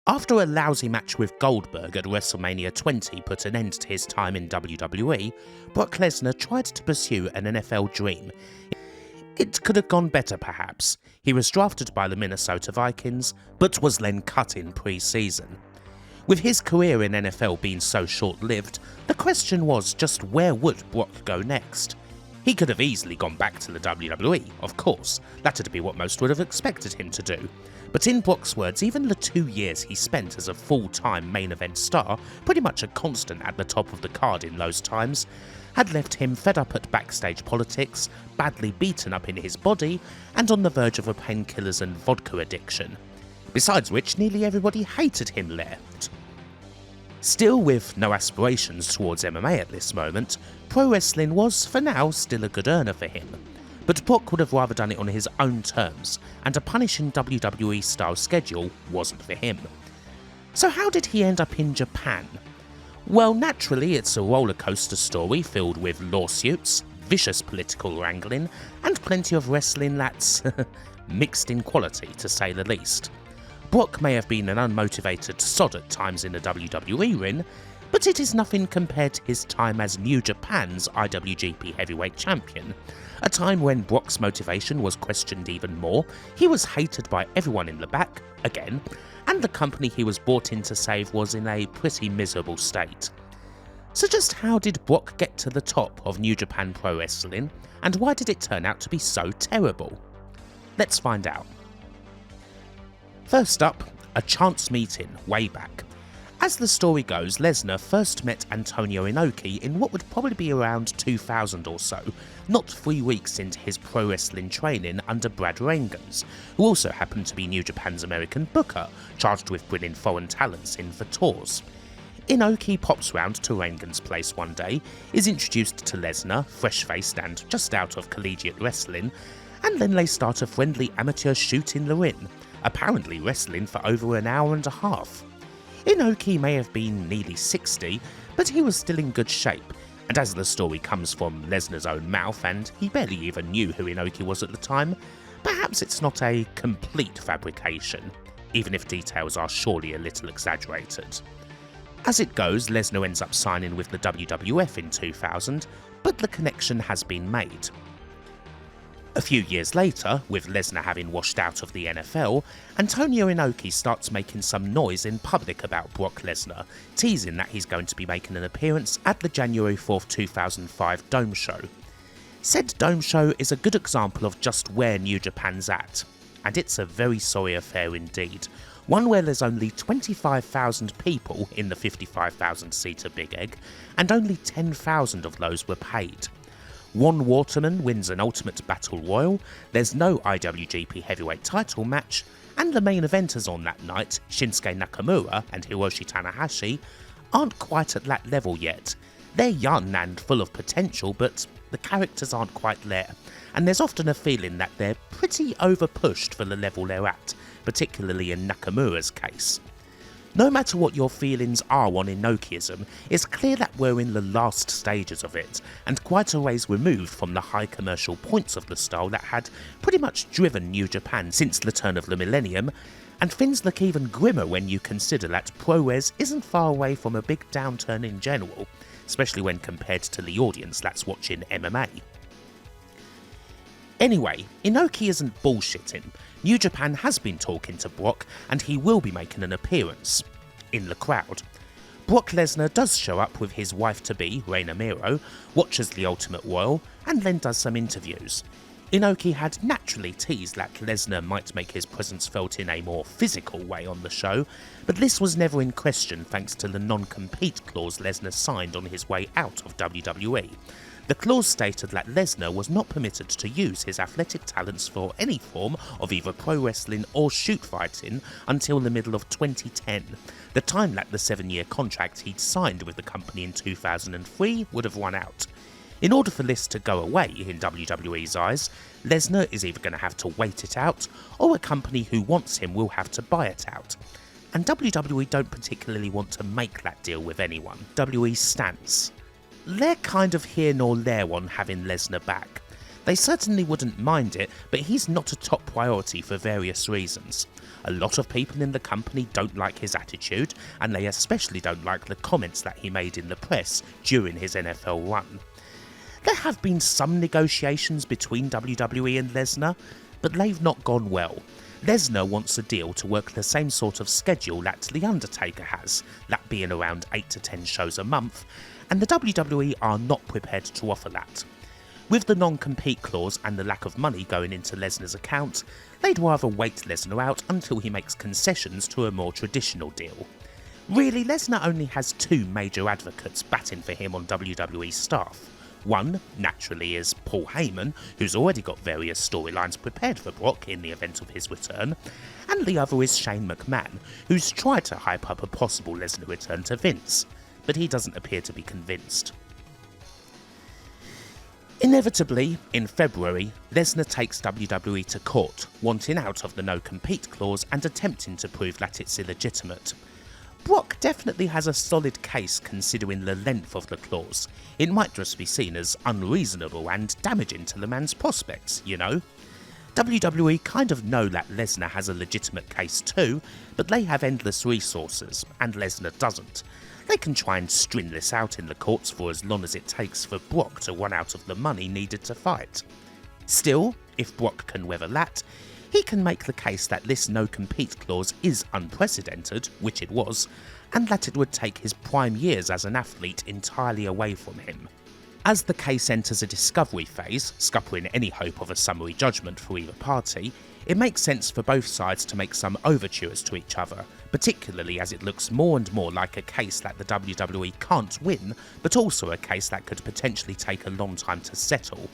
After a lousy match with Goldberg at WrestleMania 20 put an end to his time in WWE, Brock Lesnar tried to pursue an NFL dream. It could have gone better perhaps. He was drafted by the Minnesota Vikings, but was then cut in pre-season. With his career in NFL being so short-lived, the question was just where would Brock go next? He could have easily gone back to the WWE, of course, that'd be what most would have expected him to do. But in Brock's words, even the 2 years he spent as a full-time main event star, pretty much a constant at the top of the card in those times, had left him fed up at backstage politics, badly beaten up in his body, and on the verge of a painkillers and vodka addiction. Besides which, nearly everybody hated him there. Still with no aspirations towards MMA at this moment, pro wrestling was, for now, still a good earner for him. But Brock would have rather done it on his own terms, and a punishing WWE-style schedule wasn't for him. So how did he end up in Japan? Well, naturally it's a rollercoaster story filled with lawsuits, vicious political wrangling, and plenty of wrestling that's mixed in quality, to say the least. Brock may have been an unmotivated sod at times in the WWE ring, but it is nothing compared to his time as New Japan's IWGP Heavyweight Champion. A time when Brock's motivation was questioned even more, he was hated by everyone in the back, again, and the company he was brought in to save was in a pretty miserable state. So just how did Brock get to the top of New Japan Pro Wrestling, and why did it turn out to be so terrible? Let's find out. First up, a chance meeting way back. As the story goes, Lesnar first met Antonio Inoki in what would probably be around 2000 or so, not 3 weeks into his pro wrestling training under Brad Rheingans, who also happened to be New Japan's American booker, charged with bringing foreign talents in for tours. Inoki pops round to Rheingans' place one day, is introduced to Lesnar, fresh-faced and just out of collegiate wrestling, and then they start a friendly amateur shoot in the ring, apparently wrestling for over an hour and a half. Inoki may have been nearly 60, but he was still in good shape, and as the story comes from Lesnar's own mouth, and he barely even knew who Inoki was at the time, perhaps it's not a complete fabrication, even if details are surely a little exaggerated. As it goes, Lesnar ends up signing with the WWF in 2000, but the connection has been made. A few years later, with Lesnar having washed out of the NFL, Antonio Inoki starts making some noise in public about Brock Lesnar, teasing that he's going to be making an appearance at the January 4th, 2005 Dome Show. Said Dome Show is a good example of just where New Japan's at, and it's a very sorry affair indeed, one where there's only 25,000 people in the 55,000-seater Big Egg, and only 10,000 of those were paid. One Waterman wins an Ultimate Battle Royal, there's no IWGP Heavyweight title match, and the main eventers on that night, Shinsuke Nakamura and Hiroshi Tanahashi, aren't quite at that level yet. They're young and full of potential, but the characters aren't quite there, and there's often a feeling that they're pretty over-pushed for the level they're at, particularly in Nakamura's case. No matter what your feelings are on Inokiism, it's clear that we're in the last stages of it, and quite a ways removed from the high commercial points of the style that had pretty much driven New Japan since the turn of the millennium, and things look even grimmer when you consider that ProRes isn't far away from a big downturn in general, especially when compared to the audience that's watching MMA. Anyway, Inoki isn't bullshitting. New Japan has been talking to Brock, and he will be making an appearance in the crowd. Brock Lesnar does show up with his wife-to-be, Reina Miro, watches the Ultimate Royal, and then does some interviews. Inoki had naturally teased that Lesnar might make his presence felt in a more physical way on the show, but this was never in question thanks to the non-compete clause Lesnar signed on his way out of WWE. The clause stated that Lesnar was not permitted to use his athletic talents for any form of either pro wrestling or shoot fighting until the middle of 2010, the time that the 7-year contract he'd signed with the company in 2003 would have run out. In order for this to go away in WWE's eyes, Lesnar is either going to have to wait it out, or a company who wants him will have to buy it out. And WWE don't particularly want to make that deal with anyone. WWE's stance. They're kind of here nor there on having Lesnar back. They certainly wouldn't mind it, but he's not a top priority for various reasons. A lot of people in the company don't like his attitude, and they especially don't like the comments that he made in the press during his NFL run. There have been some negotiations between WWE and Lesnar, but they've not gone well. Lesnar wants a deal to work the same sort of schedule that The Undertaker has, that being around 8 to 10 shows a month, and the WWE are not prepared to offer that. With the non-compete clause and the lack of money going into Lesnar's account, they'd rather wait Lesnar out until he makes concessions to a more traditional deal. Really, Lesnar only has two major advocates batting for him on WWE staff. One, naturally, is Paul Heyman, who's already got various storylines prepared for Brock in the event of his return, and the other is Shane McMahon, who's tried to hype up a possible Lesnar return to Vince, but he doesn't appear to be convinced. Inevitably, in February, Lesnar takes WWE to court, wanting out of the no-compete clause and attempting to prove that it's illegitimate. Brock definitely has a solid case considering the length of the clause. It might just be seen as unreasonable and damaging to the man's prospects, you know? WWE kind of know that Lesnar has a legitimate case too, but they have endless resources, and Lesnar doesn't. They can try and string this out in the courts for as long as it takes for Brock to run out of the money needed to fight. Still, if Brock can weather that, he can make the case that this no-compete clause is unprecedented, which it was, and that it would take his prime years as an athlete entirely away from him. As the case enters a discovery phase, scuppering any hope of a summary judgment for either party, it makes sense for both sides to make some overtures to each other, particularly as it looks more and more like a case that the WWE can't win, but also a case that could potentially take a long time to settle.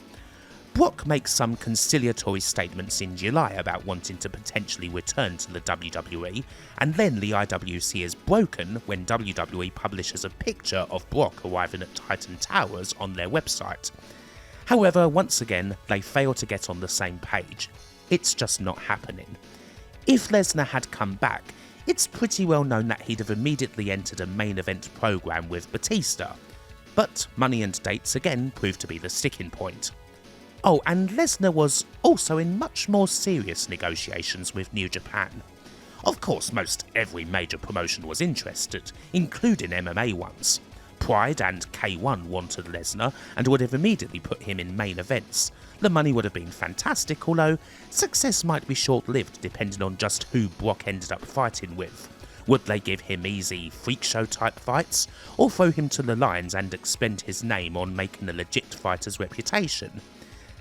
Brock makes some conciliatory statements in July about wanting to potentially return to the WWE, and then the IWC is broken when WWE publishes a picture of Brock arriving at Titan Towers on their website. However, once again, they fail to get on the same page. It's just not happening. If Lesnar had come back, it's pretty well known that he'd have immediately entered a main event program with Batista. But money and dates again proved to be the sticking point. Oh, and Lesnar was also in much more serious negotiations with New Japan. Of course, most every major promotion was interested, including MMA ones. Pride and K1 wanted Lesnar and would have immediately put him in main events. The money would have been fantastic, although success might be short-lived depending on just who Brock ended up fighting with. Would they give him easy freak show type fights, or throw him to the lions and expend his name on making a legit fighter's reputation?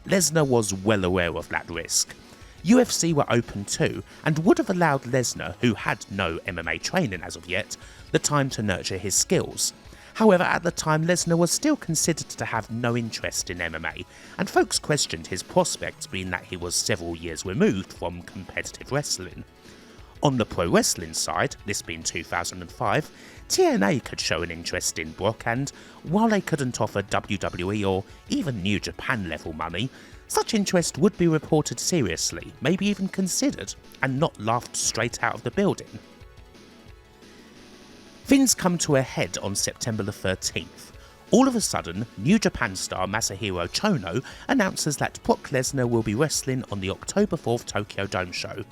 Lesnar was well aware of that risk. UFC were open too, and would have allowed Lesnar, who had no MMA training as of yet, the time to nurture his skills. However, at the time Lesnar was still considered to have no interest in MMA, and folks questioned his prospects being that he was several years removed from competitive wrestling. On the pro wrestling side, this being 2005, TNA could show an interest in Brock, and while they couldn't offer WWE or even New Japan level money, such interest would be reported seriously, maybe even considered, and not laughed straight out of the building. Things come to a head on September the 13th. All of a sudden, New Japan star Masahiro Chono announces that Brock Lesnar will be wrestling on the October 4th Tokyo Dome show.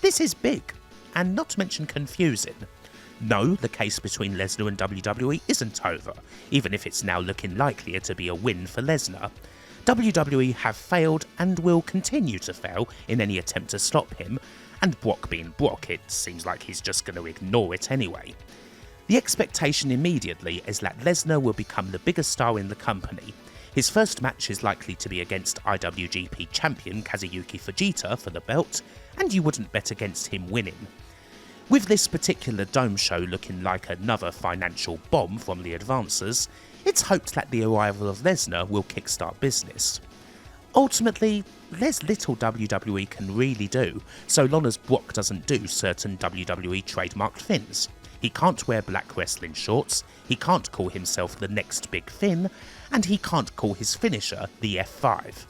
This is big, and not to mention confusing. No, the case between Lesnar and WWE isn't over, even if it's now looking likelier to be a win for Lesnar. WWE have failed and will continue to fail in any attempt to stop him, and Brock being Brock, it seems like he's just going to ignore it anyway. The expectation immediately is that Lesnar will become the biggest star in the company. His first match is likely to be against IWGP champion Kazuyuki Fujita for the belt, and you wouldn't bet against him winning. With this particular Dome show looking like another financial bomb from the advancers, it's hoped that the arrival of Lesnar will kickstart business. Ultimately, there's little WWE can really do, so long as Brock doesn't do certain WWE trademarked things. He can't wear black wrestling shorts, he can't call himself the next big Finn, and he can't call his finisher the F5.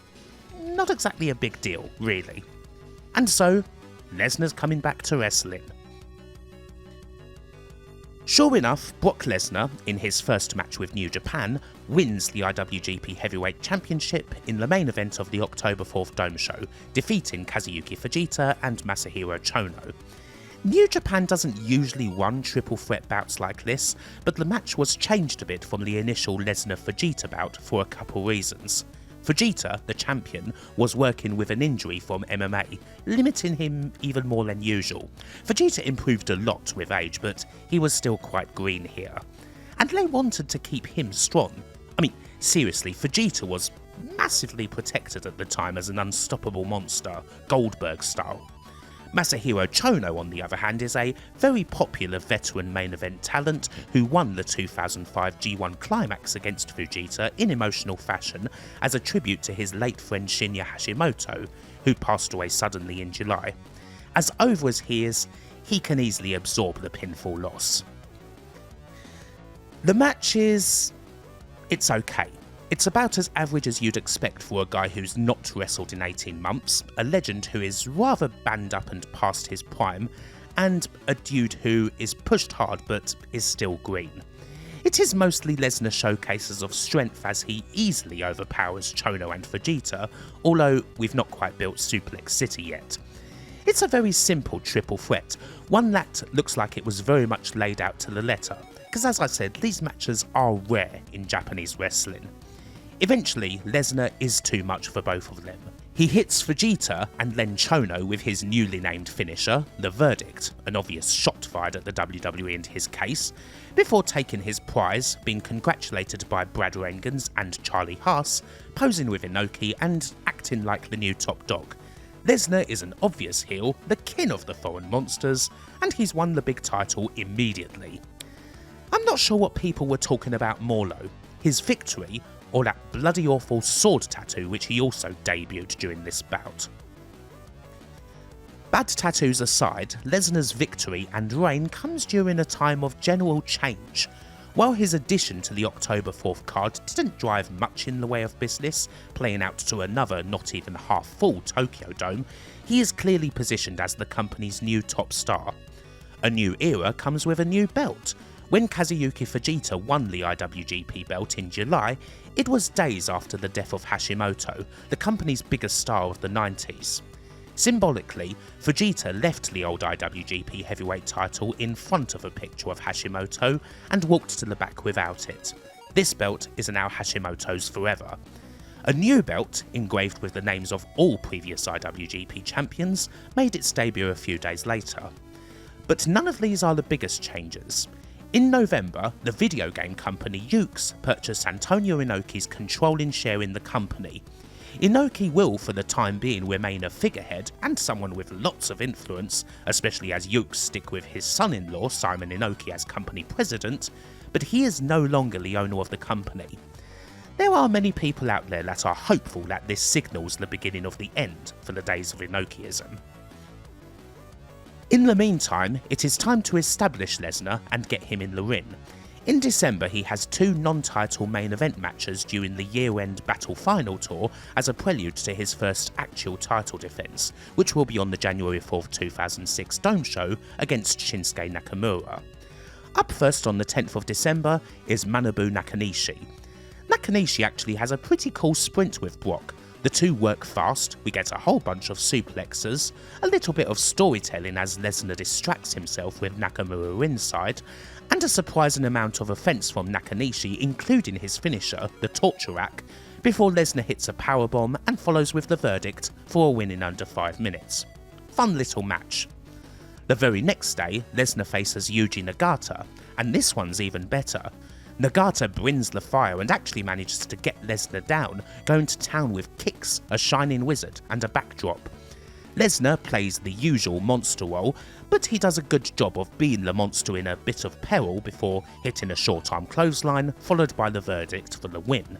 Not exactly a big deal, really. And so, Lesnar's coming back to wrestling. Sure enough, Brock Lesnar, in his first match with New Japan, wins the IWGP Heavyweight Championship in the main event of the October 4th Dome show, defeating Kazuyuki Fujita and Masahiro Chono. New Japan doesn't usually run triple threat bouts like this, but the match was changed a bit from the initial Lesnar-Fujita bout for a couple reasons. Fujita, the champion, was working with an injury from MMA, limiting him even more than usual. Fujita improved a lot with age, but he was still quite green here. And they wanted to keep him strong. I mean, seriously, Fujita was massively protected at the time as an unstoppable monster, Goldberg style. Masahiro Chono, on the other hand, is a very popular veteran main event talent who won the 2005 G1 Climax against Fujita in emotional fashion as a tribute to his late friend Shinya Hashimoto, who passed away suddenly in July. As over as he is, he can easily absorb the pinfall loss. The match it's okay. It's about as average as you'd expect for a guy who's not wrestled in 18 months, a legend who is rather banged up and past his prime, and a dude who is pushed hard but is still green. It is mostly Lesnar showcases of strength as he easily overpowers Chono and Fujita, although we've not quite built Suplex City yet. It's a very simple triple threat, one that looks like it was very much laid out to the letter, because as I said, these matches are rare in Japanese wrestling. Eventually, Lesnar is too much for both of them. He hits Fujita and then Chono with his newly named finisher, the Verdict, an obvious shot fired at the WWE in his case, before taking his prize, being congratulated by Brad Rheingans and Charlie Haas, posing with Inoki and acting like the new top dog. Lesnar is an obvious heel, the king of the foreign monsters, and he's won the big title immediately. I'm not sure what people were talking about more though, his victory or that bloody awful sword tattoo which he also debuted during this bout. Bad tattoos aside, Lesnar's victory and reign comes during a time of general change. While his addition to the October 4th card didn't drive much in the way of business, playing out to another not even half full Tokyo Dome, he is clearly positioned as the company's new top star. A new era comes with a new belt. When Kazuyuki Fujita won the IWGP belt in July, it was days after the death of Hashimoto, the company's biggest star of the 90s. Symbolically, Fujita left the old IWGP heavyweight title in front of a picture of Hashimoto and walked to the back without it. This belt is now Hashimoto's forever. A new belt, engraved with the names of all previous IWGP champions, made its debut a few days later. But none of these are the biggest changes. In November, the video game company Yuke's purchased Antonio Inoki's controlling share in the company. Inoki will for the time being remain a figurehead and someone with lots of influence, especially as Yuke's stick with his son-in-law Simon Inoki as company president, but he is no longer the owner of the company. There are many people out there that are hopeful that this signals the beginning of the end for the days of Inokiism. In the meantime, it is time to establish Lesnar and get him in the ring. In December, he has two non-title main event matches during the year-end Battle Final Tour as a prelude to his first actual title defence, which will be on the January 4th, 2006 Dome show against Shinsuke Nakamura. Up first on the 10th of December is Manabu Nakanishi. Nakanishi actually has a pretty cool sprint with Brock. The two work fast, we get a whole bunch of suplexes, a little bit of storytelling as Lesnar distracts himself with Nakamura ringside, and a surprising amount of offence from Nakanishi, including his finisher, the Torture Rack, before Lesnar hits a powerbomb and follows with the Verdict for a win in under 5 minutes. Fun little match. The very next day, Lesnar faces Yuji Nagata, and this one's even better. Nagata brings the fire and actually manages to get Lesnar down, going to town with kicks, a shining wizard and a backdrop. Lesnar plays the usual monster role, but he does a good job of being the monster in a bit of peril before hitting a short-arm clothesline, followed by the Verdict for the win.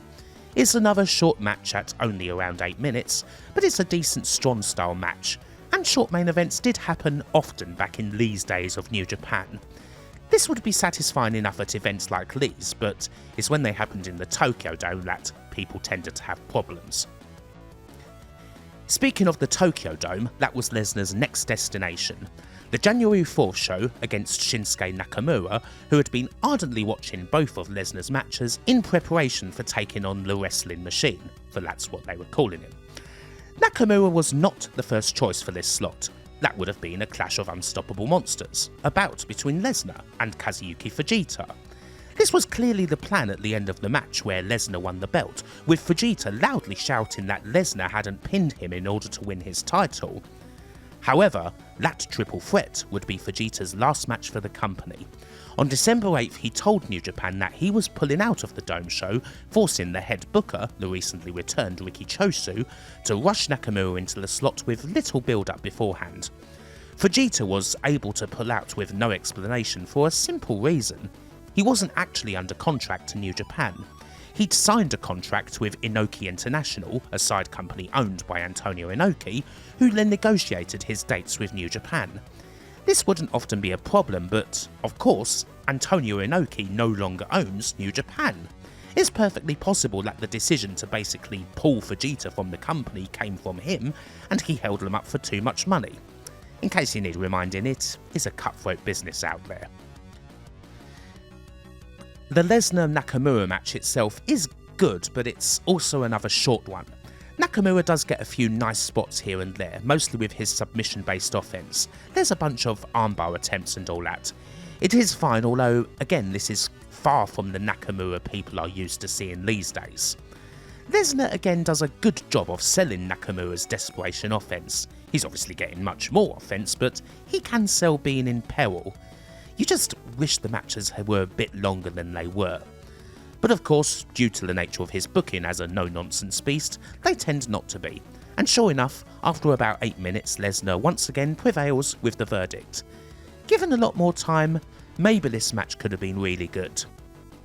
It's another short match at only around 8 minutes, but it's a decent strong-style match, and short main events did happen often back in these days of New Japan. This would be satisfying enough at events like these, but it's when they happened in the Tokyo Dome that people tended to have problems. Speaking of the Tokyo Dome, that was Lesnar's next destination. The January 4th show against Shinsuke Nakamura, who had been ardently watching both of Lesnar's matches in preparation for taking on the Wrestling Machine, for that's what they were calling him. Nakamura was not the first choice for this slot. That would have been a clash of unstoppable monsters, a bout between Lesnar and Kazuyuki Fujita. This was clearly the plan at the end of the match where Lesnar won the belt, with Fujita loudly shouting that Lesnar hadn't pinned him in order to win his title. However, that triple threat would be Fujita's last match for the company. On December 8th, he told New Japan that he was pulling out of the Dome show, forcing the head booker, the recently returned Riki Chosu, to rush Nakamura into the slot with little build-up beforehand. Fujita was able to pull out with no explanation for a simple reason. He wasn't actually under contract to New Japan. He'd signed a contract with Inoki International, a side company owned by Antonio Inoki, who then negotiated his dates with New Japan. This wouldn't often be a problem, but, of course, Antonio Inoki no longer owns New Japan. It's perfectly possible that the decision to basically pull Fujita from the company came from him, and he held them up for too much money. In case you need reminding, it is a cutthroat business out there. The Lesnar-Nakamura match itself is good, but it's also another short one. Nakamura does get a few nice spots here and there, mostly with his submission-based offense. There's a bunch of armbar attempts and all that. It is fine, although, again, this is far from the Nakamura people are used to seeing these days. Lesnar again does a good job of selling Nakamura's desperation offense. He's obviously getting much more offense, but he can sell being in peril. You just wish the matches were a bit longer than they were. But of course, due to the nature of his booking as a no-nonsense beast, they tend not to be. And sure enough, after about 8 minutes, Lesnar once again prevails with the verdict. Given a lot more time, maybe this match could have been really good.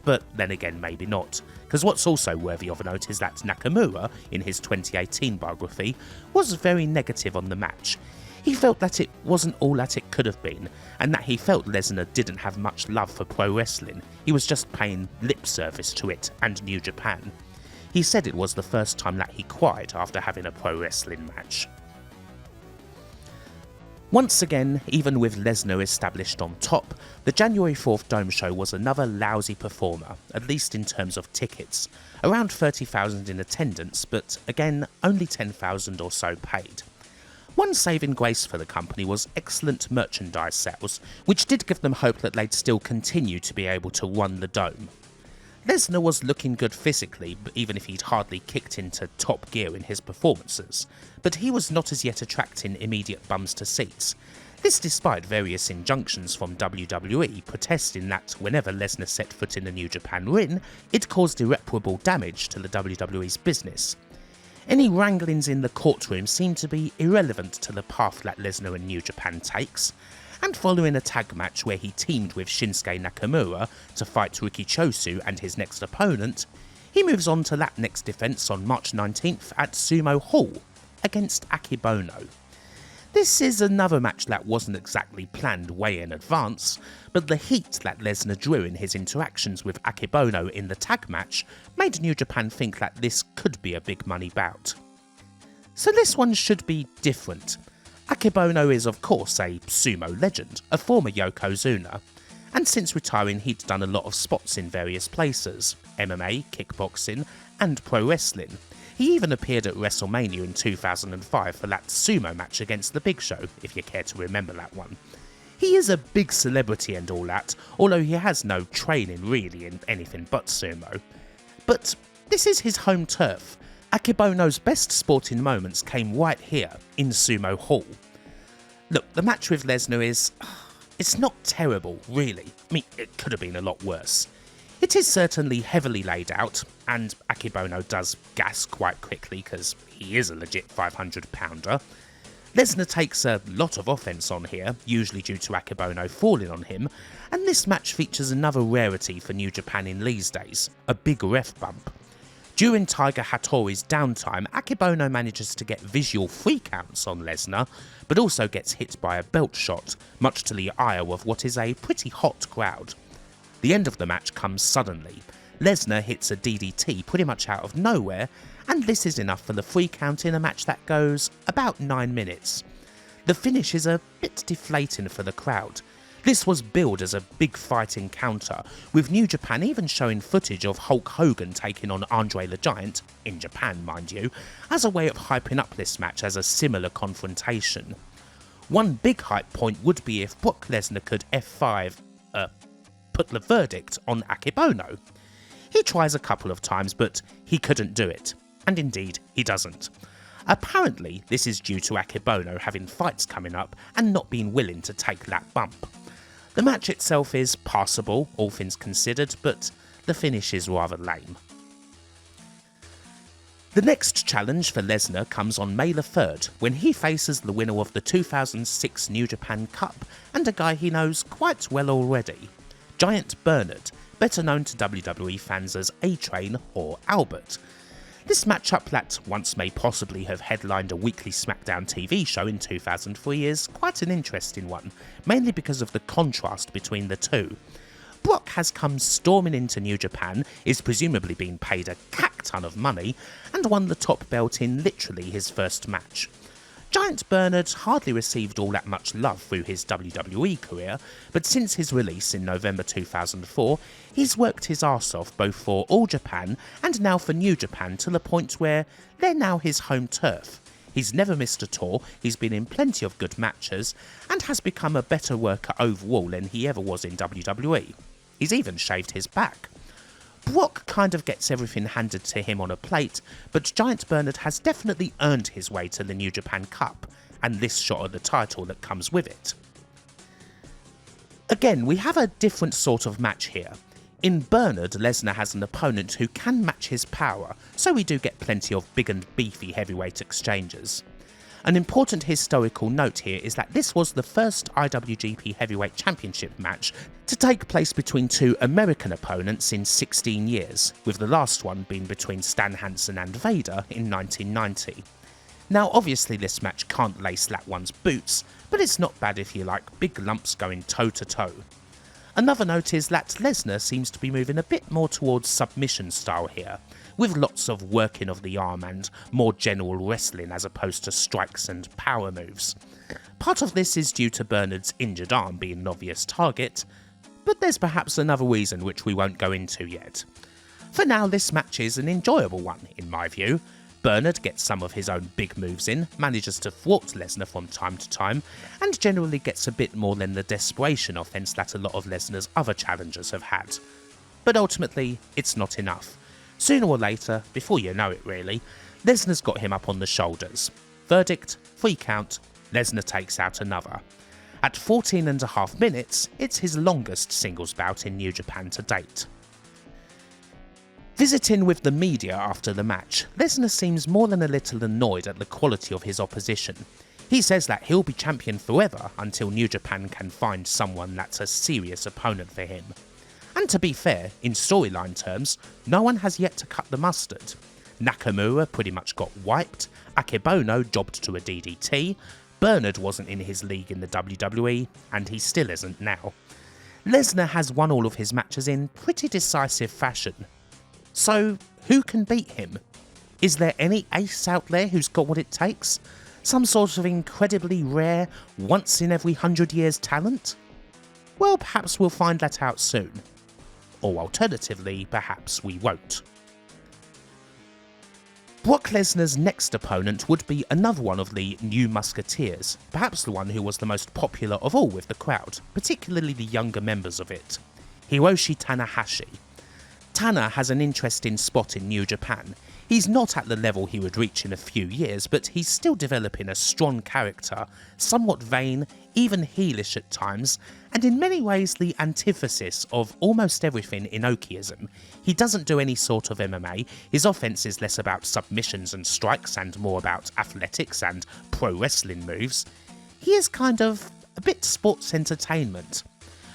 But then again, maybe not, because what's also worthy of note is that Nakamura, in his 2018 biography, was very negative on the match. He felt that it wasn't all that it could have been, and that he felt Lesnar didn't have much love for pro wrestling. He was just paying lip service to it and New Japan. He said it was the first time that he cried after having a pro wrestling match. Once again, even with Lesnar established on top, the January 4th Dome show was another lousy performer, at least in terms of tickets. Around 30,000 in attendance, but again, only 10,000 or so paid. One saving grace for the company was excellent merchandise sales, which did give them hope that they'd still continue to be able to run the Dome. Lesnar was looking good physically, even if he'd hardly kicked into top gear in his performances, but he was not as yet attracting immediate bums to seats. This despite various injunctions from WWE protesting that whenever Lesnar set foot in the New Japan ring, it caused irreparable damage to the WWE's business. Any wranglings in the courtroom seemed to be irrelevant to the path that Lesnar and New Japan takes, and following a tag match where he teamed with Shinsuke Nakamura to fight Riki Chosu and his next opponent, he moves on to that next defence on March 19th at Sumo Hall against Akebono. This is another match that wasn't exactly planned way in advance, but the heat that Lesnar drew in his interactions with Akebono in the tag match made New Japan think that this could be a big money bout. So this one should be different. Akebono is of course a sumo legend, a former Yokozuna, and since retiring he'd done a lot of spots in various places, MMA, kickboxing and pro wrestling. He even appeared at WrestleMania in 2005 for that sumo match against The Big Show, if you care to remember that one. He is a big celebrity and all that, although he has no training really in anything but sumo. But this is his home turf. Akebono's best sporting moments came right here, in Sumo Hall. Look, the match with Lesnar is... it's not terrible, really. I mean, it could have been a lot worse. It is certainly heavily laid out, and Akebono does gas quite quickly because he is a legit 500-pounder. Lesnar takes a lot of offense on here, usually due to Akebono falling on him, and this match features another rarity for New Japan in these days, a big ref bump. During Tiger Hattori's downtime, Akebono manages to get visual free counts on Lesnar, but also gets hit by a belt shot, much to the ire of what is a pretty hot crowd. The end of the match comes suddenly. Lesnar hits a DDT pretty much out of nowhere, and this is enough for the free count in a match that goes about 9 minutes. The finish is a bit deflating for the crowd. This was billed as a big fight encounter, with New Japan even showing footage of Hulk Hogan taking on Andre the Giant, in Japan mind you, as a way of hyping up this match as a similar confrontation. One big hype point would be if Brock Lesnar could F5, put the verdict on Akebono. He tries a couple of times, but he couldn't do it, and indeed he doesn't. Apparently this is due to Akebono having fights coming up and not being willing to take that bump. The match itself is passable, all things considered, but the finish is rather lame. The next challenge for Lesnar comes on May the 3rd, when he faces the winner of the 2006 New Japan Cup and a guy he knows quite well already, Giant Bernard, better known to WWE fans as A-Train or Albert. This matchup that once may possibly have headlined a weekly SmackDown TV show in 2003 is quite an interesting one, mainly because of the contrast between the two. Brock has come storming into New Japan, is presumably being paid a cack-ton of money, and won the top belt in literally his first match. Giant Bernard hardly received all that much love through his WWE career, but since his release in November 2004, he's worked his arse off both for All Japan and now for New Japan to the point where they're now his home turf. He's never missed a tour, he's been in plenty of good matches, and has become a better worker overall than he ever was in WWE. He's even shaved his back. Brock kind of gets everything handed to him on a plate, but Giant Bernard has definitely earned his way to the New Japan Cup, and this shot at the title that comes with it. Again, we have a different sort of match here. In Bernard, Lesnar has an opponent who can match his power, so we do get plenty of big and beefy heavyweight exchanges. An important historical note here is that this was the first IWGP Heavyweight Championship match to take place between two American opponents in 16 years, with the last one being between Stan Hansen and Vader in 1990. Now obviously this match can't lace that one's boots, but it's not bad if you like big lumps going toe to toe. Another note is that Lesnar seems to be moving a bit more towards submission style here, with lots of working of the arm and more general wrestling as opposed to strikes and power moves. Part of this is due to Bernard's injured arm being an obvious target, but there's perhaps another reason which we won't go into yet. For now, this match is an enjoyable one in my view. Bernard gets some of his own big moves in, manages to thwart Lesnar from time to time, and generally gets a bit more than the desperation offense that a lot of Lesnar's other challengers have had. But ultimately, it's not enough. Sooner or later, before you know it really, Lesnar's got him up on the shoulders. Verdict, 3 count, Lesnar takes out another. At 14.5 minutes, it's his longest singles bout in New Japan to date. Visiting with the media after the match, Lesnar seems more than a little annoyed at the quality of his opposition. He says that he'll be champion forever until New Japan can find someone that's a serious opponent for him. And to be fair, in storyline terms, no one has yet to cut the mustard. Nakamura pretty much got wiped, Akebono jobbed to a DDT, Bernard wasn't in his league in the WWE, and he still isn't now. Lesnar has won all of his matches in pretty decisive fashion. So, who can beat him? Is there any ace out there who's got what it takes? Some sort of incredibly rare, once in every 100 years talent? Well, perhaps we'll find that out soon. Or alternatively, perhaps we won't. Brock Lesnar's next opponent would be another one of the New Musketeers, perhaps the one who was the most popular of all with the crowd, particularly the younger members of it, Hiroshi Tanahashi. Tana has an interesting spot in New Japan. He's not at the level he would reach in a few years, but he's still developing a strong character, somewhat vain, even heelish at times, and in many ways the antithesis of almost everything Inokiism. He doesn't do any sort of MMA, his offense is less about submissions and strikes and more about athletics and pro wrestling moves. He is kind of a bit sports entertainment.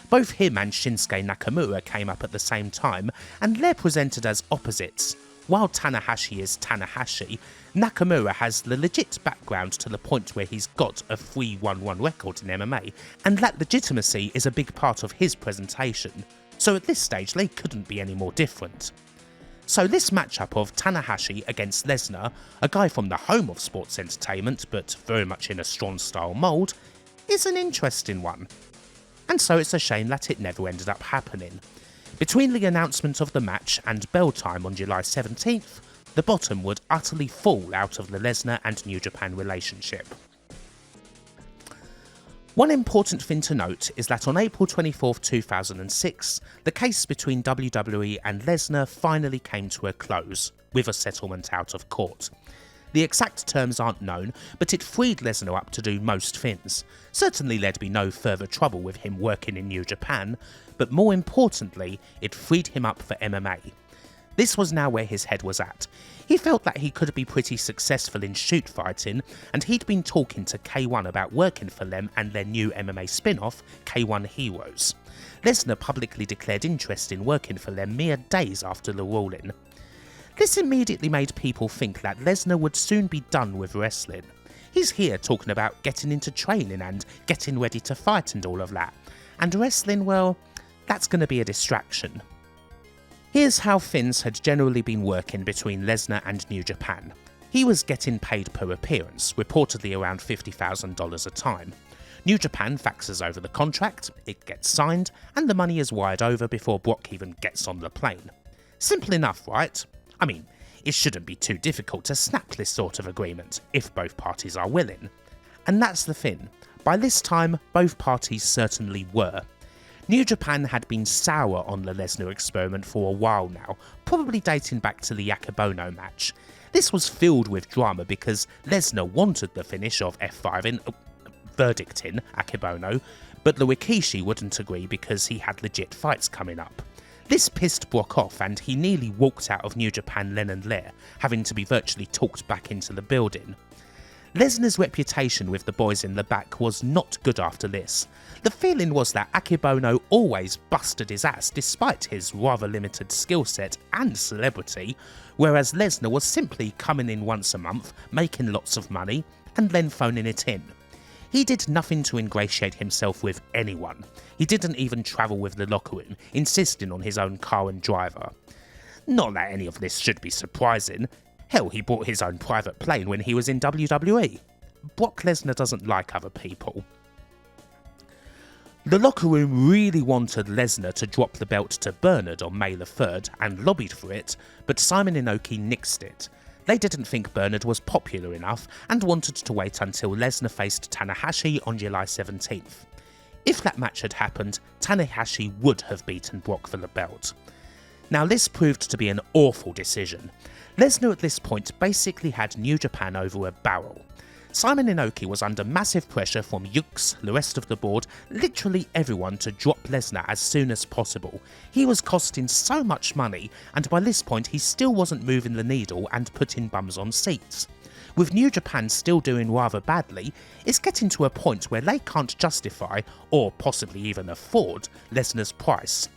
Both him and Shinsuke Nakamura came up at the same time, and they're presented as opposites. While Tanahashi is Tanahashi, Nakamura has the legit background to the point where he's got a 3-1-1 record in MMA, and that legitimacy is a big part of his presentation, so at this stage they couldn't be any more different. So this matchup of Tanahashi against Lesnar, a guy from the home of sports entertainment but very much in a strong style mould, is an interesting one. And so it's a shame that it never ended up happening. Between the announcement of the match and bell time on July 17th, the bottom would utterly fall out of the Lesnar and New Japan relationship. One important thing to note is that on April 24, 2006, the case between WWE and Lesnar finally came to a close, with a settlement out of court. The exact terms aren't known, but it freed Lesnar up to do most things. Certainly there'd be no further trouble with him working in New Japan, but more importantly, it freed him up for MMA. This was now where his head was at. He felt that he could be pretty successful in shoot fighting, and he'd been talking to K1 about working for them and their new MMA spin-off, K1 Heroes. Lesnar publicly declared interest in working for them mere days after the ruling. This immediately made people think that Lesnar would soon be done with wrestling. He's here talking about getting into training and getting ready to fight and all of that, and wrestling, well, that's going to be a distraction. Here's how things had generally been working between Lesnar and New Japan. He was getting paid per appearance, reportedly around $50,000 a time. New Japan faxes over the contract, it gets signed, and the money is wired over before Brock even gets on the plane. Simple enough, right? I mean, it shouldn't be too difficult to snap this sort of agreement, if both parties are willing. And that's the thing, by this time both parties certainly were. New Japan had been sour on the Lesnar experiment for a while now, probably dating back to the Yakibono match. This was filled with drama because Lesnar wanted the finish of F5 in verdict in Akibono, but the Rikishi wouldn't agree because he had legit fights coming up. This pissed Brock off and he nearly walked out of New Japan then and there, having to be virtually talked back into the building. Lesnar's reputation with the boys in the back was not good after this. The feeling was that Akibono always busted his ass despite his rather limited skill set and celebrity, whereas Lesnar was simply coming in once a month, making lots of money, and then phoning it in. He did nothing to ingratiate himself with anyone. He didn't even travel with the locker room, insisting on his own car and driver. Not that any of this should be surprising. Hell, he bought his own private plane when he was in WWE. Brock Lesnar doesn't like other people. The locker room really wanted Lesnar to drop the belt to Bernard on May the 3rd and lobbied for it, but Simon Inoki nixed it. They didn't think Bernard was popular enough and wanted to wait until Lesnar faced Tanahashi on July 17th. If that match had happened, Tanahashi would have beaten Brock for the belt. Now this proved to be an awful decision. Lesnar at this point basically had New Japan over a barrel. Simon Inoki was under massive pressure from Yuks, the rest of the board, literally everyone to drop Lesnar as soon as possible. He was costing so much money, and by this point he still wasn't moving the needle and putting bums on seats. With New Japan still doing rather badly, it's getting to a point where they can't justify, or possibly even afford, Lesnar's price.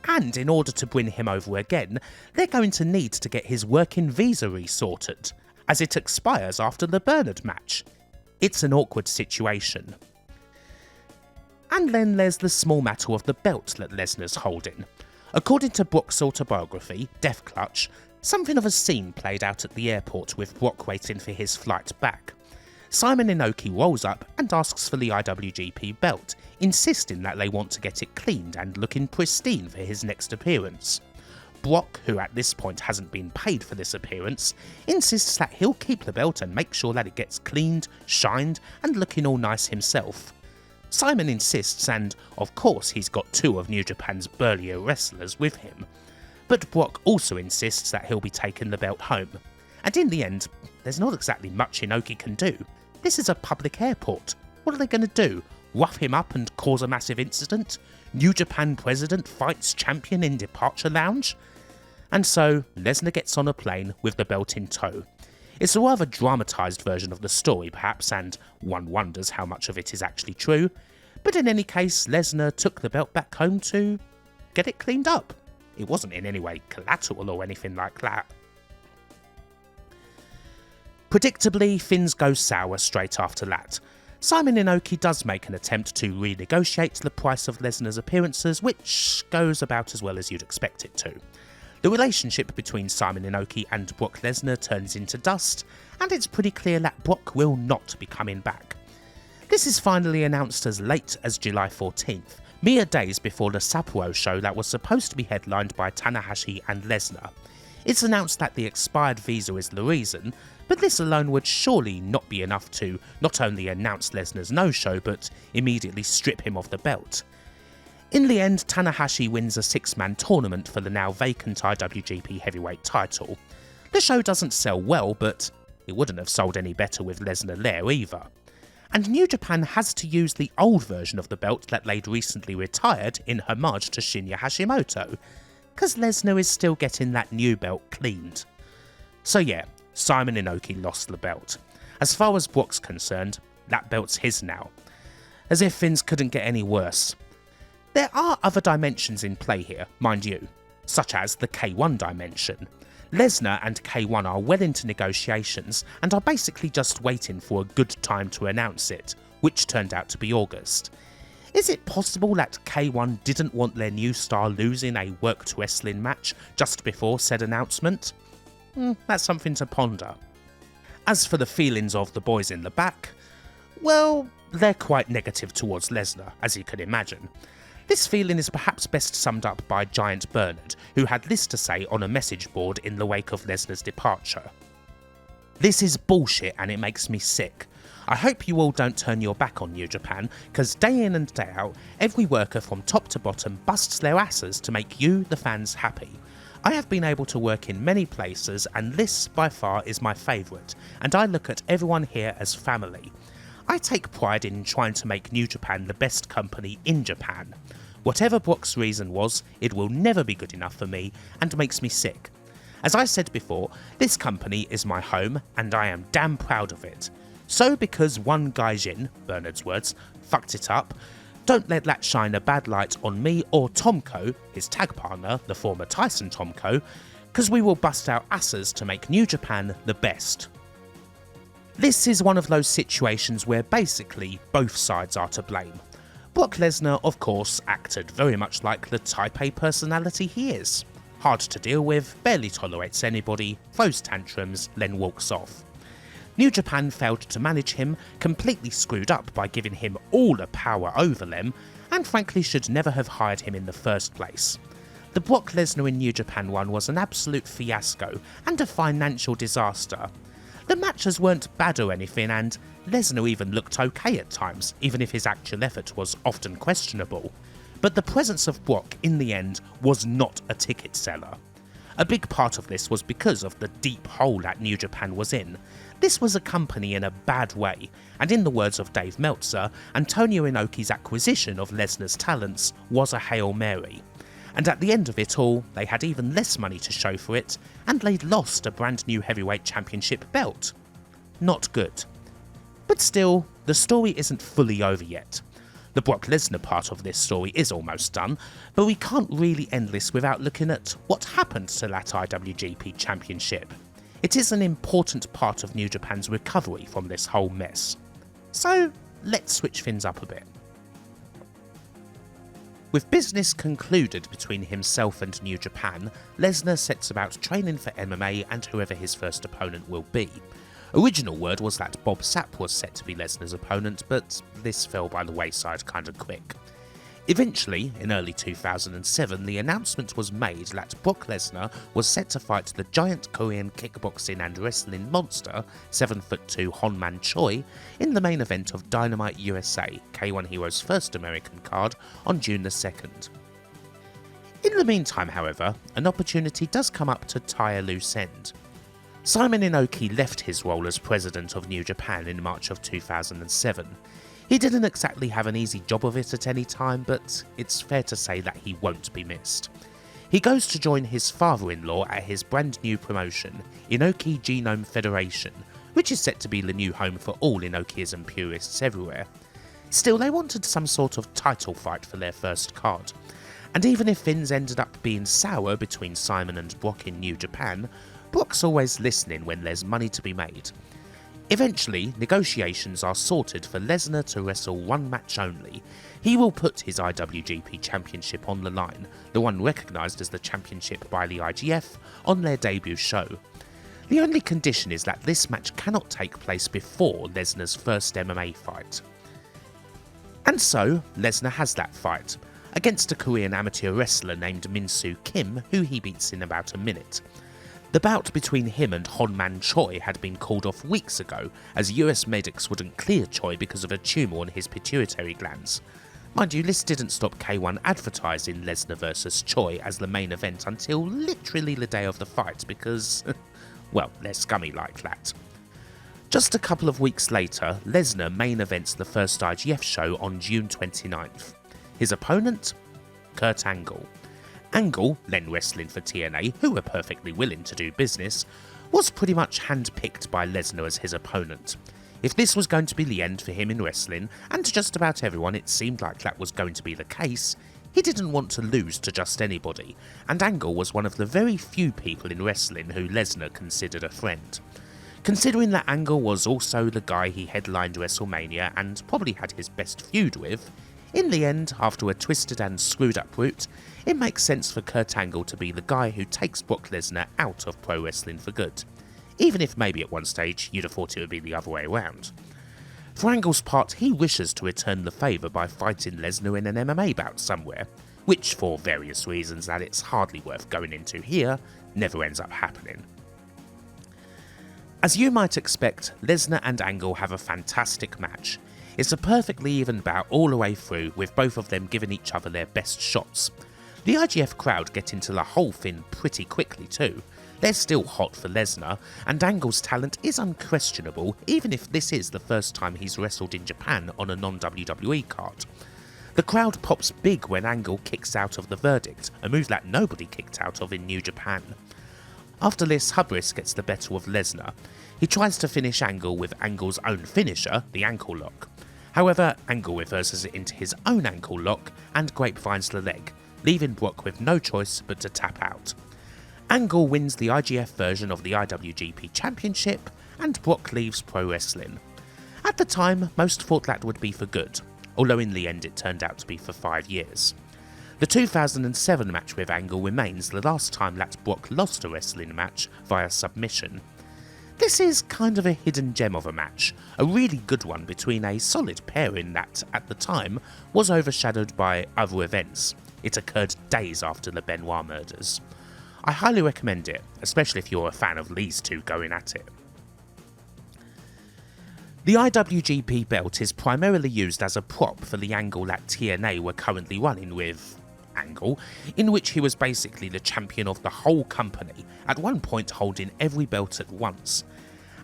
And in order to bring him over again, they're going to need to get his working visa resorted, as it expires after the Bernard match. It's an awkward situation. And then there's the small matter of the belt that Lesnar's holding. According to Brock's autobiography, Death Clutch, something of a scene played out at the airport with Brock waiting for his flight back. Simon Inoki rolls up and asks for the IWGP belt, insisting that they want to get it cleaned and looking pristine for his next appearance. Brock, who at this point hasn't been paid for this appearance, insists that he'll keep the belt and make sure that it gets cleaned, shined, and looking all nice himself. Simon insists, and of course he's got two of New Japan's burlier wrestlers with him. But Brock also insists that he'll be taking the belt home. And in the end, there's not exactly much Inoki can do. This is a public airport. What are they going to do? Rough him up and cause a massive incident? New Japan president fights champion in departure lounge? And so, Lesnar gets on a plane with the belt in tow. It's a rather dramatised version of the story perhaps, and one wonders how much of it is actually true, but in any case, Lesnar took the belt back home to get it cleaned up. It wasn't in any way collateral or anything like that. Predictably, things go sour straight after that. Simon Inoki does make an attempt to renegotiate the price of Lesnar's appearances, which goes about as well as you'd expect it to. The relationship between Simon Inoki and Brock Lesnar turns into dust, and it's pretty clear that Brock will not be coming back. This is finally announced as late as July 14th, mere days before the Sapporo show that was supposed to be headlined by Tanahashi and Lesnar. It's announced that the expired visa is the reason, but this alone would surely not be enough to not only announce Lesnar's no-show but immediately strip him of the belt. In the end, Tanahashi wins a 6-man tournament for the now vacant IWGP heavyweight title. The show doesn't sell well, but it wouldn't have sold any better with Lesnar there either. And New Japan has to use the old version of the belt that they'd recently retired in homage to Shinya Hashimoto, cause Lesnar is still getting that new belt cleaned. So yeah, Simon Inoki lost the belt. As far as Brock's concerned, that belt's his now. As if things couldn't get any worse. There are other dimensions in play here, mind you, such as the K1 dimension. Lesnar and K1 are well into negotiations and are basically just waiting for a good time to announce it, which turned out to be August. Is it possible that K1 didn't want their new star losing a worked wrestling match just before said announcement? That's something to ponder. As for the feelings of the boys in the back, well, they're quite negative towards Lesnar, as you can imagine. This feeling is perhaps best summed up by Giant Bernard, who had this to say on a message board in the wake of Lesnar's departure. "This is bullshit and it makes me sick. I hope you all don't turn your back on New Japan, cause day in and day out, every worker from top to bottom busts their asses to make you, the fans, happy. I have been able to work in many places and this by far is my favourite, and I look at everyone here as family. I take pride in trying to make New Japan the best company in Japan. Whatever Brock's reason was, it will never be good enough for me and makes me sick. As I said before, this company is my home and I am damn proud of it. So because one gaijin, Bernard's words, fucked it up, don't let that shine a bad light on me or Tomko, his tag partner, the former Tyson Tomko, cause we will bust our asses to make New Japan the best." This is one of those situations where basically both sides are to blame. Brock Lesnar, of course, acted very much like the type A personality he is. Hard to deal with, barely tolerates anybody, throws tantrums, then walks off. New Japan failed to manage him, completely screwed up by giving him all the power over them, and frankly should never have hired him in the first place. The Brock Lesnar in New Japan one was an absolute fiasco and a financial disaster. The matches weren't bad or anything, and Lesnar even looked okay at times, even if his actual effort was often questionable. But the presence of Brock, in the end, was not a ticket seller. A big part of this was because of the deep hole that New Japan was in. This was a company in a bad way, and in the words of Dave Meltzer, Antonio Inoki's acquisition of Lesnar's talents was a Hail Mary. And at the end of it all, they had even less money to show for it, and they'd lost a brand new heavyweight championship belt. Not good. But still, the story isn't fully over yet. The Brock Lesnar part of this story is almost done, but we can't really end this without looking at what happened to that IWGP Championship. It is an important part of New Japan's recovery from this whole mess. So, let's switch things up a bit. With business concluded between himself and New Japan, Lesnar sets about training for MMA and whoever his first opponent will be. Original word was that Bob Sapp was set to be Lesnar's opponent, but this fell by the wayside kinda quick. Eventually, in early 2007, the announcement was made that Brock Lesnar was set to fight the giant Korean kickboxing and wrestling monster, 7'2" Honman Choi, in the main event of Dynamite USA, K1 Heroes' first American card, on June the 2nd. In the meantime, however, an opportunity does come up to tie a loose end. Simon Inoki left his role as president of New Japan in March of 2007. He didn't exactly have an easy job of it at any time, but it's fair to say that he won't be missed. He goes to join his father-in-law at his brand new promotion, Inoki Genome Federation, which is set to be the new home for all Inokiism purists everywhere. Still, they wanted some sort of title fight for their first card. And even if things ended up being sour between Simon and Brock in New Japan, Brock's always listening when there's money to be made. Eventually, negotiations are sorted for Lesnar to wrestle one match only. He will put his IWGP Championship on the line, the one recognised as the championship by the IGF, on their debut show. The only condition is that this match cannot take place before Lesnar's first MMA fight. And so, Lesnar has that fight, against a Korean amateur wrestler named Min-Soo Kim, who he beats in about a minute. The bout between him and Honman Choi had been called off weeks ago, as US medics wouldn't clear Choi because of a tumour on his pituitary glands. Mind you, this didn't stop K1 advertising Lesnar vs Choi as the main event until literally the day of the fight because, well, they're scummy like that. Just a couple of weeks later, Lesnar main events the first IGF show on June 29th. His opponent? Kurt Angle. Angle, then wrestling for TNA, who were perfectly willing to do business, was pretty much handpicked by Lesnar as his opponent. If this was going to be the end for him in wrestling, and to just about everyone it seemed like that was going to be the case, he didn't want to lose to just anybody, and Angle was one of the very few people in wrestling who Lesnar considered a friend. Considering that Angle was also the guy he headlined WrestleMania and probably had his best feud with, in the end, after a twisted and screwed up route, it makes sense for Kurt Angle to be the guy who takes Brock Lesnar out of pro wrestling for good, even if maybe at one stage you'd have thought it would be the other way around. For Angle's part, he wishes to return the favour by fighting Lesnar in an MMA bout somewhere, which for various reasons that it's hardly worth going into here, never ends up happening. As you might expect, Lesnar and Angle have a fantastic match. It's a perfectly even bout all the way through, with both of them giving each other their best shots. The IGF crowd get into the whole thing pretty quickly too. They're still hot for Lesnar, and Angle's talent is unquestionable even if this is the first time he's wrestled in Japan on a non-WWE card. The crowd pops big when Angle kicks out of the verdict, a move that nobody kicked out of in New Japan. After this, hubris gets the better of Lesnar. He tries to finish Angle with Angle's own finisher, the ankle lock. However, Angle reverses it into his own ankle lock and grapevines the leg, leaving Brock with no choice but to tap out. Angle wins the IGF version of the IWGP Championship, and Brock leaves pro wrestling. At the time, most thought that would be for good, although in the end it turned out to be for 5 years. The 2007 match with Angle remains the last time that Brock lost a wrestling match via submission. This is kind of a hidden gem of a match, a really good one between a solid pairing that, at the time, was overshadowed by other events. It occurred days after the Benoit murders. I highly recommend it, especially if you're a fan of these two going at it. The IWGP belt is primarily used as a prop for the angle that TNA were currently running with Angle, in which he was basically the champion of the whole company, at one point holding every belt at once.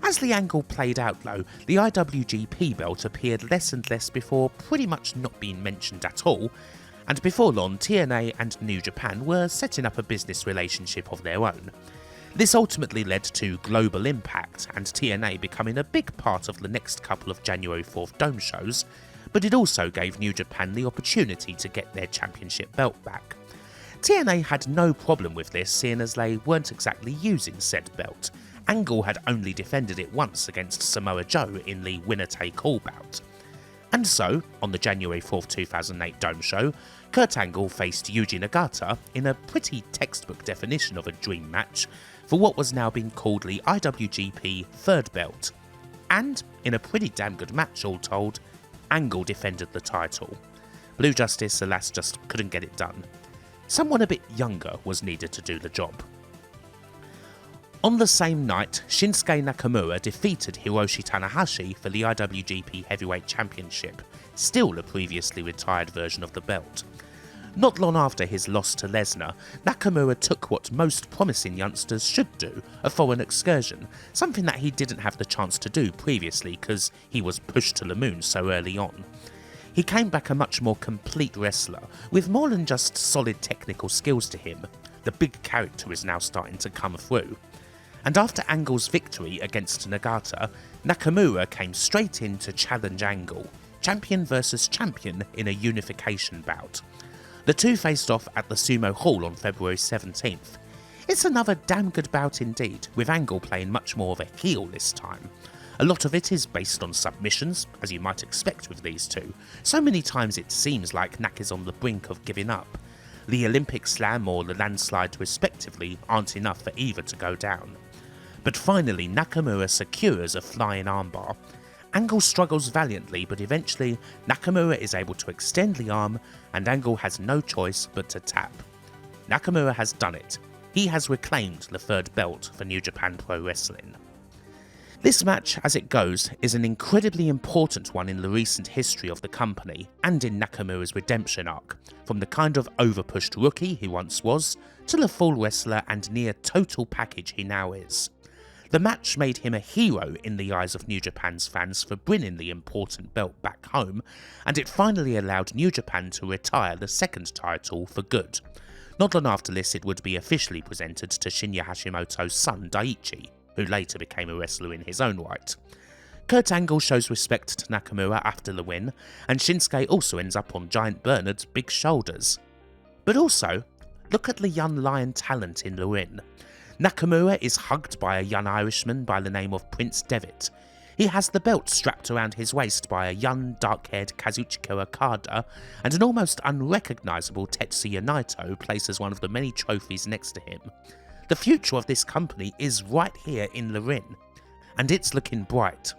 As the angle played out though, the IWGP belt appeared less and less before pretty much not being mentioned at all, and before long TNA and New Japan were setting up a business relationship of their own. This ultimately led to Global Impact and TNA becoming a big part of the next couple of January 4th Dome shows, but it also gave New Japan the opportunity to get their championship belt back. TNA had no problem with this, seeing as they weren't exactly using said belt. Angle had only defended it once against Samoa Joe in the winner-take-all bout. And so, on the January 4th 2008 Dome show, Kurt Angle faced Yuji Nagata in a pretty textbook definition of a dream match for what was now being called the IWGP third belt. And, in a pretty damn good match all told, Angle defended the title. Blue Justice, alas, just couldn't get it done. Someone a bit younger was needed to do the job. On the same night, Shinsuke Nakamura defeated Hiroshi Tanahashi for the IWGP Heavyweight Championship, still the previously retired version of the belt. Not long after his loss to Lesnar, Nakamura took what most promising youngsters should do, a foreign excursion, something that he didn't have the chance to do previously because he was pushed to the moon so early on. He came back a much more complete wrestler, with more than just solid technical skills to him. The big character is now starting to come through. And after Angle's victory against Nagata, Nakamura came straight in to challenge Angle, champion versus champion in a unification bout. The two faced off at the Sumo Hall on February 17th. It's another damn good bout indeed, with Angle playing much more of a heel this time. A lot of it is based on submissions, as you might expect with these two. So many times it seems like Nak is on the brink of giving up. The Olympic Slam or the landslide respectively aren't enough for either to go down. But finally Nakamura secures a flying armbar. Angle struggles valiantly, but eventually Nakamura is able to extend the arm and Angle has no choice but to tap. Nakamura has done it. He has reclaimed the third belt for New Japan Pro Wrestling. This match, as it goes, is an incredibly important one in the recent history of the company and in Nakamura's redemption arc, from the kind of overpushed rookie he once was, to the full wrestler and near total package he now is. The match made him a hero in the eyes of New Japan's fans for bringing the important belt back home, and it finally allowed New Japan to retire the second title for good. Not long after this it would be officially presented to Shinya Hashimoto's son Daiichi, who later became a wrestler in his own right. Kurt Angle shows respect to Nakamura after the win, and Shinsuke also ends up on Giant Bernard's big shoulders. But also, look at the young lion talent in the ring. Nakamura is hugged by a young Irishman by the name of Prince Devitt. He has the belt strapped around his waist by a young dark-haired Kazuchika Okada, and an almost unrecognisable Tetsuya Naito places one of the many trophies next to him. The future of this company is right here in the ring, and it's looking bright.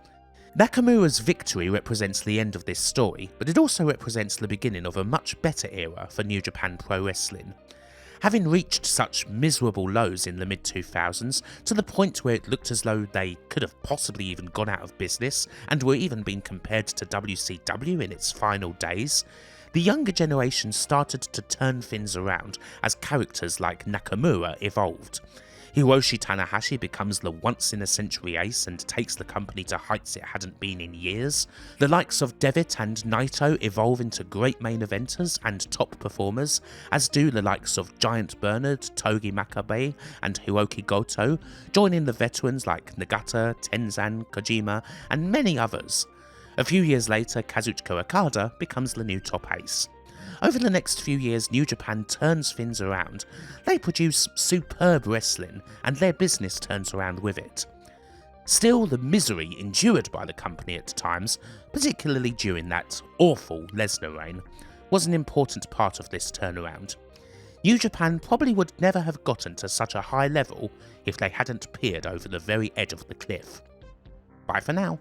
Nakamura's victory represents the end of this story, but it also represents the beginning of a much better era for New Japan Pro Wrestling. Having reached such miserable lows in the mid-2000s, to the point where it looked as though they could have possibly even gone out of business and were even being compared to WCW in its final days, the younger generation started to turn things around as characters like Nakamura evolved. Hiroshi Tanahashi becomes the once-in-a-century ace and takes the company to heights it hadn't been in years. The likes of Devitt and Naito evolve into great main eventers and top performers, as do the likes of Giant Bernard, Togi Makabe and Hiroki Goto, joining the veterans like Nagata, Tenzan, Kojima and many others. A few years later, Kazuchika Okada becomes the new top ace. Over the next few years, New Japan turns things around. They produce superb wrestling, and their business turns around with it. Still, the misery endured by the company at times, particularly during that awful Lesnar reign, was an important part of this turnaround. New Japan probably would never have gotten to such a high level if they hadn't peered over the very edge of the cliff. Bye for now.